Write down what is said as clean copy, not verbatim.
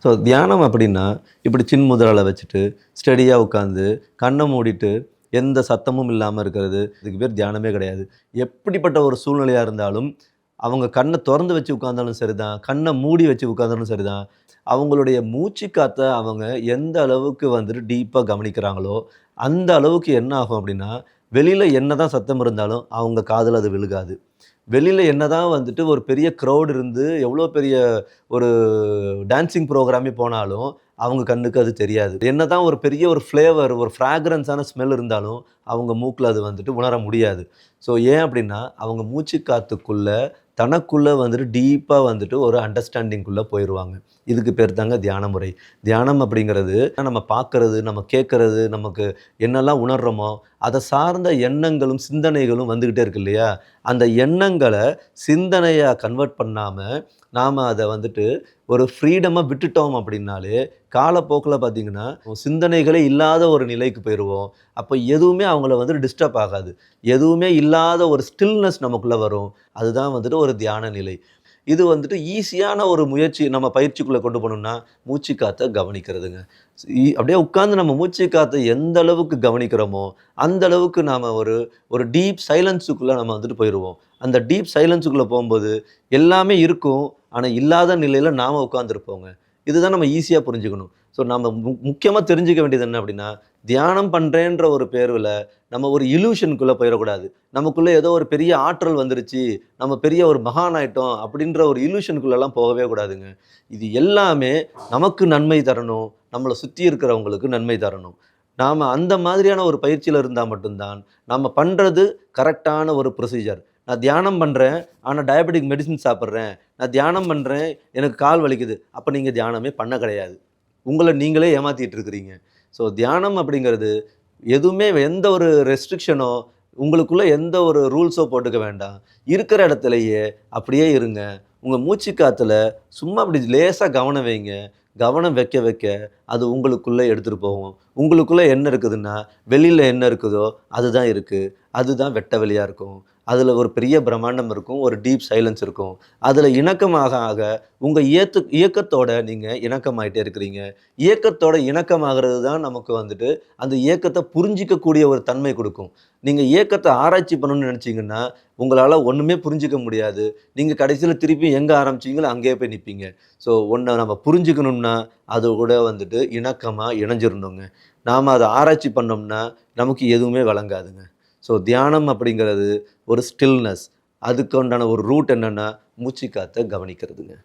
So தியானம் அப்படின்னா, இப்படி சின்முத்ரால வச்சுட்டு, ஸ்டெடியா உட்காந்து, கண்ண மூடிட்டு, எந்த சத்தமும் இல்லாம இருக்கிறது. இதுக்கு பேர் தியானமே கிடையாது. எப்படிப்பட்ட ஒரு சூழ்நிலையா இருந்தாலும், அவங்க கண்ண தொறந்து வச்சு உட்கார்ந்தாலும் சரிதான், கண்ண மூடி வச்சு உட்கார்ந்தாலும் சரிதான், அவங்களுடைய மூச்சு காத்த அவங்க எந்த அளவுக்கு வந்துட்டு டீப்பா கவனிக்கிறாங்களோ, அந்த அளவுக்கு என்ன ஆகும் அப்படின்னா, வெளியில என்னதான் சத்தம் இருந்தாலும், அவங்க காதுல அது விழுகாது. வெளியில என்னதான் வந்துட்டு ஒரு பெரிய கிரவுட் இருந்து, எவ்வளோ பெரிய ஒரு டான்சிங் ப்ரோகிராமே போனாலும், அவங்க கண்ணுக்கு அது தெரியாது. என்னதான் ஒரு பெரிய ஒரு ஃப்ளேவர், ஒரு ஃப்ராக்ரன்ஸான ஸ்மெல் இருந்தாலும், அவங்க மூக்குல அது வந்துட்டு உணர முடியாது. ஸோ ஏன் அப்டின்னா, அவங்க மூச்சு காத்துக்குள்ள, தனக்குள்ள வந்துட்டு டீப்பா வந்துட்டு ஒரு அண்டர்ஸ்டாண்டிங்குள்ள போயிருவாங்க. இதுக்கு பேர் தாங்க தியான முறை. தியானம் அப்படிங்கிறது, நம்ம பார்க்கறது, நம்ம கேட்கறது, நமக்கு என்னெல்லாம் உணர்றோமோ, அத சார்ந்த எண்ணங்களும், சிந்தனைகளும் வந்துகிட்டே இருக்கு இல்லையா? அந்த எண்ணங்கள சிந்தனையா கன்வெர்ட் பண்ணாம, நாம அத வந்துட்டு ஒரு ஃப்ரீடமா விட்டுட்டோம் அப்படின்னாலே, காலப்போக்குல பார்த்தீங்கன்னா, சிந்தனைகளே இல்லாத ஒரு நிலைக்கு போயிருவோம். அப்ப எதுவுமே அவங்கள வந்து டிஸ்டர்ப் ஆகாது. எதுவுமே இல்லாத ஒரு ஸ்டில்னஸ் நமக்குள்ள வரும். அதுதான் வந்துட்டு ஒரு தியான நிலை. இது வந்துட்டு ஈஸியான ஒரு முயற்சி நம்ம பயிற்சிக்குள்ள கொண்டு போணும்னா, மூச்சு காத்த கவனிக்கிறதுங்க. அப்படியே உட்கார்ந்து நம்ம மூச்சு காத்த எந்த அளவுக்கு கவனிக்கிறோமோ, அந்த அளவுக்கு நாம ஒரு ஒரு டீப் சைலன்ஸுக்குள்ள நம்ம வந்துட்டு போயிருவோம். அந்த டீப் சைலன்ஸுக்குள்ள போம்போது, எல்லாமே இருக்கும். ஆனா, இல்லாத நிலையில நாம உட்கார்ந்திருப்போங்க. இதுதான் நம்ம ஈஸியா புரிஞ்சுக்கணும். ஸோ நம்ம முக்கியமா தெரிஞ்சுக்க வேண்டியது என்ன அப்படின்னா, தியானம் பண்றேன்ற ஒரு பேருல நம்ம ஒரு இல்யூஷனுக்குள்ள போயிறக்கூடாது. நமக்குள்ள ஏதோ ஒரு பெரிய ஆற்றல் வந்துருச்சு, நம்ம பெரிய ஒரு மகான் ஆயிட்டோம் அப்படின்ற ஒரு இல்யூஷனுக்குள்ளலாம் போகவே கூடாதுங்க. இது எல்லாமே நமக்கு நன்மை தரணும், நம்மள சுத்தி இருக்கிறவங்களுக்கு நன்மை தரணும். நாம அந்த மாதிரியான ஒரு பயிற்சியில இருந்தா மட்டும் தான், நம்ம பண்றது கரெக்ட்டான ஒரு ப்ரொசீஜர். நான் தியானம் பண்றேன், ஆனா டயபெட்டிக் மெடிசின் சாப்பிடுறேன். நான் தியானம் பண்றேன், எனக்கு கால் வலிக்குது. அப்ப நீங்க தியானமே பண்ண கிடையாது. உங்கள நீங்களே ஏமாத்திட்டு இருக்கிறீங்க. ஸோ தியானம் அப்படிங்கிறது எதுவுமே எந்த ஒரு ரெஸ்ட்ரிக்ஷனோ, உங்களுக்குள்ள எந்த ஒரு ரூல்ஸோ போட்டுக்க வேண்டாம். இருக்கிற இடத்திலேயே அப்படியே இருங்க. உங்க மூச்சு காத்துல சும்மா அப்படி லேசா கவனம் வைங்க. கவனம் வைக்க வைக்க அது உங்களுக்குள்ள எடுத்துட்டு போகும். உங்களுக்குள்ள என்ன இருக்குதுன்னா, வெளியில என்ன இருக்குதோ அதுதான் இருக்கு. அதுதான் வெட்ட வெளியா இருக்கும். அதுல ஒரு பெரிய பிரம்மாண்டம் இருக்கும். ஒரு டீப் சைலன்ஸ் இருக்கும். அதுல இணக்கமாக ஆக உங்க இயக்கத்தோட நீங்க இணக்கமாயிட்டே இருக்கிறீங்க. இயக்கத்தோட இணக்கமாகுறது தான் நமக்கு வந்துட்டு, அந்த இயக்கத்த புரிஞ்சிக்கக்கூடிய ஒரு தன்மை குடுக்கும். நீங்க இயக்கத்த ஆராய்ச்சி பண்ணணும்னு நெனச்சீங்கன்னா, உங்களால ஒண்ணுமே புரிஞ்சுக்க முடியாது. நீங்க கடைசில திருப்பி எங்க ஆரம்பிச்சீங்களோ அங்கேயே போய் நிப்பீங்க. ஸோ ஒண்ண நம்ம புரிஞ்சுக்கணும்னா, அது கூட வந்துட்டு இணக்கமா இணஞ்சிரணுங்க. நாம அத ஆராய்ச்சி பண்ணோம்னா, நமக்கு எதுவுமே வழங்காதுங்க. ஸோ தியானம் அப்படிங்கிறது ஒரு ஸ்டில்னஸ். அதுக்கு உண்டான ஒரு ரூட் என்னன்னா, மூச்சு காத்த கவனிக்கிறதுங்க.